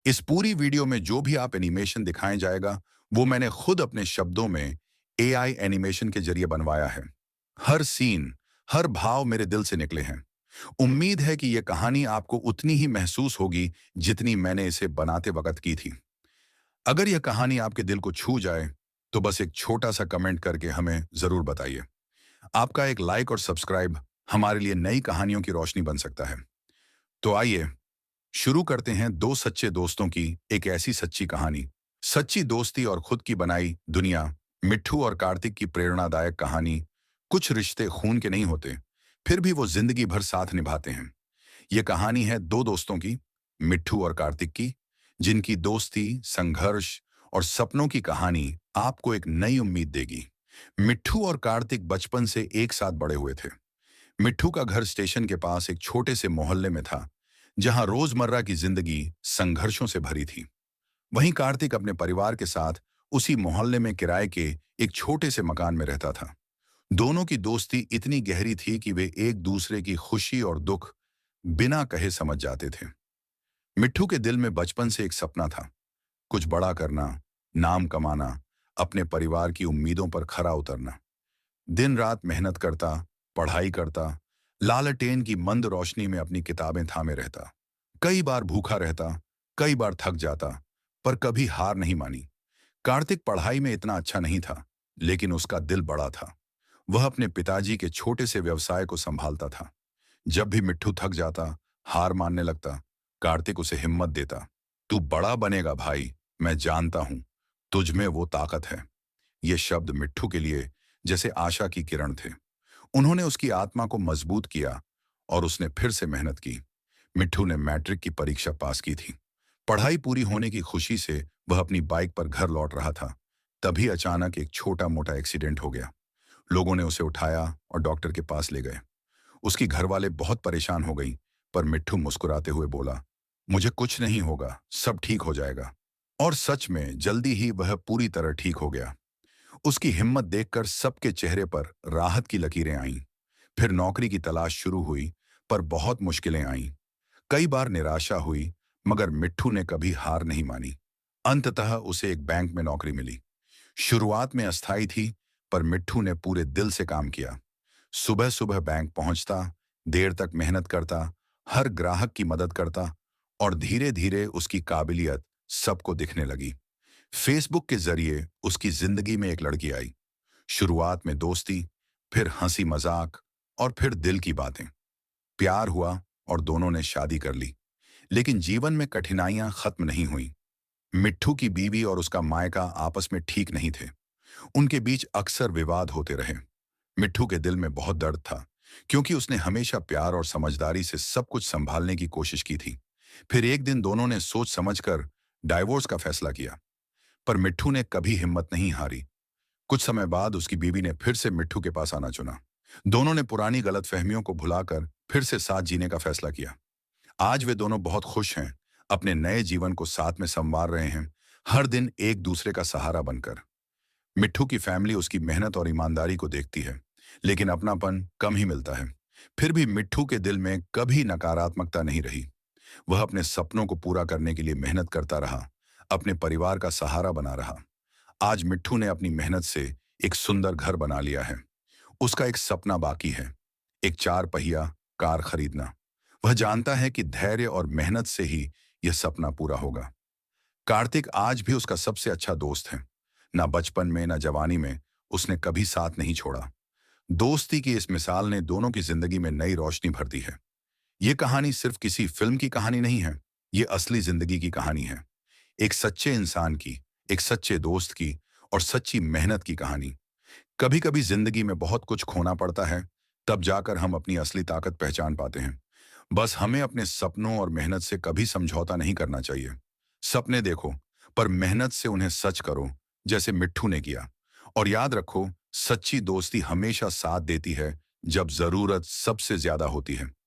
इस पूरी वीडियो में जो भी आप एनिमेशन दिखाया जाएगा, वो मैंने खुद अपने शब्दों में एआई एनिमेशन के जरिए बनवाया है। हर सीन, हर भाव मेरे दिल से निकले हैं। उम्मीद है कि यह कहानी आपको उतनी ही महसूस होगी जितनी मैंने इसे बनाते वक्त की थी। अगर यह कहानी आपके दिल को छू जाए, तो बस एक छोटा सा कमेंट करके हमें जरूर बताइए। आपका एक लाइक और सब्सक्राइब हमारे लिए नई कहानियों की रोशनी बन सकता है। तो आइए शुरू करते हैं दो सच्चे दोस्तों की एक ऐसी सच्ची कहानी। सच्ची दोस्ती और खुद की बनाई दुनिया। मिट्ठू और कार्तिक की प्रेरणादायक कहानी। कुछ रिश्ते खून के नहीं होते, फिर भी वो जिंदगी भर साथ निभाते हैं। ये कहानी है दो दोस्तों की, मिट्ठू और कार्तिक की, जिनकी दोस्ती, संघर्ष और सपनों की कहानी आपको एक नई उम्मीद देगी। मिट्ठू और कार्तिक बचपन से एक साथ बड़े हुए थे। मिट्ठू का घर स्टेशन के पास एक छोटे से मोहल्ले में था, जहां रोजमर्रा की जिंदगी संघर्षों से भरी थी। वहीं कार्तिक अपने परिवार के साथ उसी मोहल्ले में किराए के एक छोटे से मकान में रहता था। दोनों की दोस्ती इतनी गहरी थी कि वे एक दूसरे की खुशी और दुख बिना कहे समझ जाते थे। मिट्ठू के दिल में बचपन से एक सपना था, कुछ बड़ा करना, नाम कमाना, अपने परिवार की उम्मीदों पर खरा उतरना। दिन रात मेहनत करता, पढ़ाई करता, लालटेन की मंद रोशनी में अपनी किताबें थामे रहता। कई बार भूखा रहता, कई बार थक जाता, पर कभी हार नहीं मानी। कार्तिक पढ़ाई में इतना अच्छा नहीं था, लेकिन उसका दिल बड़ा था। वह अपने पिताजी के छोटे से व्यवसाय को संभालता था। जब भी मिट्ठू थक जाता, हार मानने लगता, कार्तिक उसे हिम्मत देता। तू बड़ा बनेगा भाई, मैं जानता हूं, तुझ में वो ताकत है। ये शब्द मिट्ठू के लिए जैसे आशा की किरण थे। उन्होंने उसकी आत्मा को मजबूत किया और उसने फिर से मेहनत की। मिट्ठू ने मैट्रिक की परीक्षा पास की थी। पढ़ाई पूरी होने की खुशी से वह अपनी बाइक पर घर लौट रहा था। तभी अचानक एक छोटा मोटा एक्सीडेंट हो गया। लोगों ने उसे उठाया और डॉक्टर के पास ले गए। उसकी घरवाले बहुत परेशान हो गई, पर मिट्ठू मुस्कुराते हुए बोला, मुझे कुछ नहीं होगा, सब ठीक हो जाएगा। और सच में जल्दी ही वह पूरी तरह ठीक हो गया। उसकी हिम्मत देखकर सबके चेहरे पर राहत की लकीरें आईं। फिर नौकरी की तलाश शुरू हुई, पर बहुत मुश्किलें आईं। कई बार निराशा हुई, मगर मिट्ठू ने कभी हार नहीं मानी। अंततः उसे एक बैंक में नौकरी मिली। शुरुआत में अस्थायी थी, पर मिट्ठू ने पूरे दिल से काम किया। सुबह सुबह बैंक पहुंचता, देर तक मेहनत करता, हर ग्राहक की मदद करता, और धीरे धीरे उसकी काबिलियत सबको दिखने लगी। फेसबुक के जरिए उसकी जिंदगी में एक लड़की आई। शुरुआत में दोस्ती, फिर हंसी मजाक, और फिर दिल की बातें। प्यार हुआ और दोनों ने शादी कर ली। लेकिन जीवन में कठिनाइयां खत्म नहीं हुई। मिट्ठू की बीवी और उसका मायका आपस में ठीक नहीं थे। उनके बीच अक्सर विवाद होते रहे। मिट्ठू के दिल में बहुत दर्द था, क्योंकि उसने हमेशा प्यार और समझदारी से सब कुछ संभालने की कोशिश की थी। फिर एक दिन दोनों ने सोच समझकर डाइवोर्स का फैसला किया। पर मिट्ठू ने कभी हिम्मत नहीं हारी। कुछ समय बाद उसकी बीवी ने फिर से मिट्ठू के पास आना चुना। दोनों ने पुरानी गलतफहमियों को भुलाकर फिर से साथ जीने का फैसला किया। आज वे दोनों बहुत खुश हैं, अपने नए जीवन को साथ में संवार रहे हैं, हर दिन एक दूसरे का सहारा बनकर। मिट्ठू की फैमिली उसकी मेहनत और ईमानदारी को देखती है, लेकिन अपनापन कम ही मिलता है। फिर भी मिट्ठू के दिल में कभी नकारात्मकता नहीं रही। वह अपने सपनों को पूरा करने के लिए मेहनत करता रहा, अपने परिवार का सहारा बना रहा। आज मिट्ठू ने अपनी मेहनत से एक सुंदर घर बना लिया है। उसका एक सपना बाकी है, एक चार पहिया कार खरीदना। वह जानता है कि धैर्य और मेहनत से ही यह सपना पूरा होगा। कार्तिक आज भी उसका सबसे अच्छा दोस्त है। ना बचपन में ना जवानी में उसने कभी साथ नहीं छोड़ा। दोस्ती की इस मिसाल ने दोनों की जिंदगी में नई रोशनी भर दी है। ये कहानी सिर्फ किसी फिल्म की कहानी नहीं है, ये असली जिंदगी की कहानी है। एक सच्चे इंसान की, एक सच्चे दोस्त की, और सच्ची मेहनत की कहानी। कभी कभी जिंदगी में बहुत कुछ खोना पड़ता है, तब जाकर हम अपनी असली ताकत पहचान पाते हैं। बस हमें अपने सपनों और मेहनत से कभी समझौता नहीं करना चाहिए। सपने देखो, पर मेहनत से उन्हें सच करो, जैसे मिट्ठू ने किया। और याद रखो, सच्ची दोस्ती हमेशा साथ देती है जब जरूरत सबसे ज्यादा होती है।